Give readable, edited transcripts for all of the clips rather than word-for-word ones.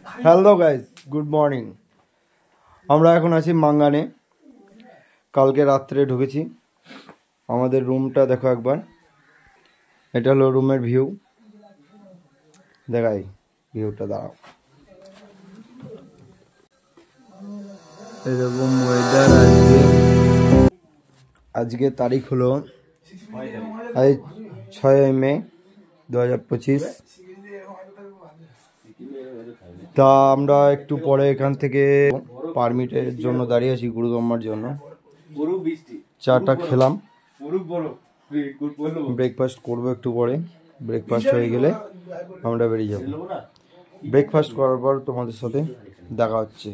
Hello guys, good morning. আমরা এখন আছি মাঙ্গানে। কালকে রাত্রে ঢুকেছি। আমাদের রুমটা দেখো একবার। এটা হলো রুমের ভিউ। দেখাই ভিউটা, দাঁড়াও। এরকম ওয়েদার আজকে তারিখ হলো 6 মে 2025। তা আমরা একটু পরে এখান থেকে পারমিটের জন্য দাঁড়িয়ে আছি, গুরুদম্মার জন্য। চাটা খেলাম, ব্রেকফাস্ট করবো একটু পরে। ব্রেকফাস্ট হয়ে গেলে আমরা বেরিয়ে যাব। ব্রেকফাস্ট করার পর তোমাদের সাথে দেখা হচ্ছে।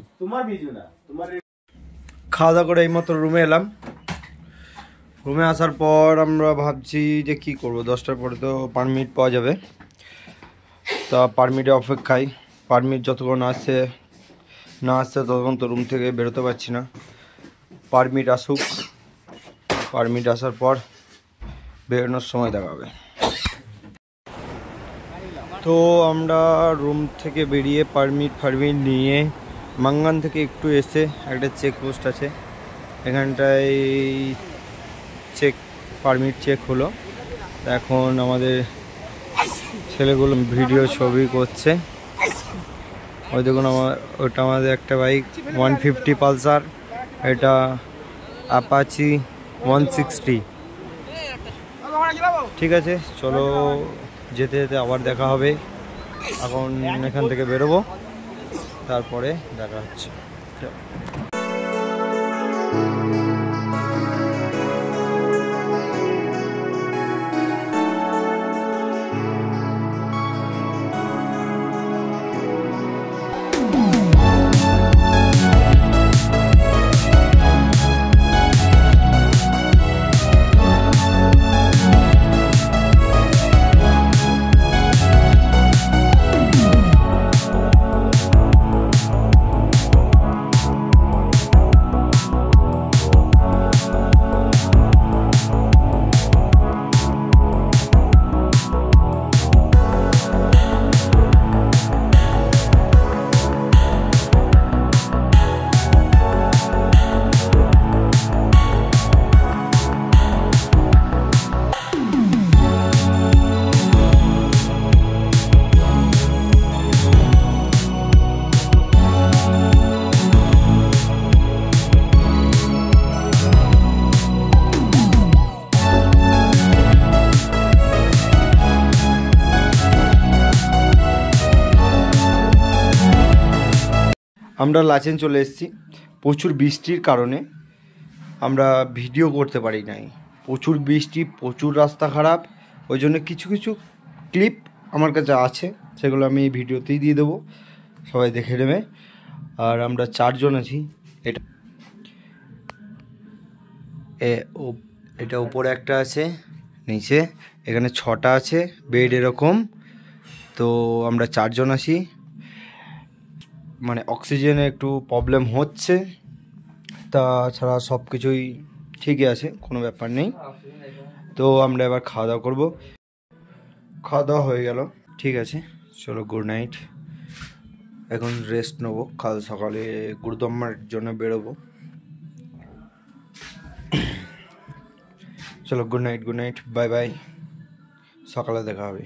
খাওয়া দাওয়া করে এইমাত্র রুমে এলাম। রুমে আসার পর আমরা ভাবছি যে কি করব। 10টার পরে তো পারমিট পাওয়া যাবে, তা পারমিটে অপেক্ষায়। পারমিট যতক্ষণ না আসছে ততক্ষণ তো রুম থেকে বেরোতে পারছি না। পারমিট আসুক, পারমিট আসার পর বেরোনোর সময় দেখা হবে। তো আমরা রুম থেকে বেরিয়ে পারমিট নিয়ে মাঙ্গান থেকে একটু এসে একটা চেকপোস্ট আছে, এখানটায় পারমিট চেক হলো। এখন আমাদের ছেলেগুলো ভিডিও ছবি করছে। ওই দেখুন, ওটা আমাদের একটা বাইক 150 পালসার, এটা অ্যাপাচি 160। ঠিক আছে, চলো যেতে যেতে আবার দেখা হবে। এখন এখান থেকে বেরোবো, তারপরে দেখা হচ্ছে। আমরা লাচেন চলে এসেছি। প্রচুর বৃষ্টির কারণে আমরা ভিডিও করতে পারি নাই। প্রচুর বৃষ্টি, প্রচুর রাস্তা খারাপ। ওই জন্য কিছু কিছু ক্লিপ আমার কাছে আছে, সেগুলো আমি এই ভিডিওতেই দিয়ে দেবো, সবাই দেখে নেবে। আর আমরা 4 জন আছি। এটা উপরে একটা আছে, নিচে এখানে 6টা আছে বেড এরকম। তো আমরা 4 জন আছি। মানে অক্সিজেনে একটু প্রবলেম হচ্ছে, তাছাড়া সব কিছুই ঠিকই আছে, কোনো ব্যাপার নেই। তো আমরা এবার খাওয়া দাওয়া করবো। খাওয়া দাওয়া হয়ে গেল, ঠিক আছে, চলো গুড নাইট। এখন রেস্ট নেবো, কাল সকালে গুরুদম্মার জন্য বেরোবো। চলো গুড নাইট, বাই বাই, সকালে দেখা হবে।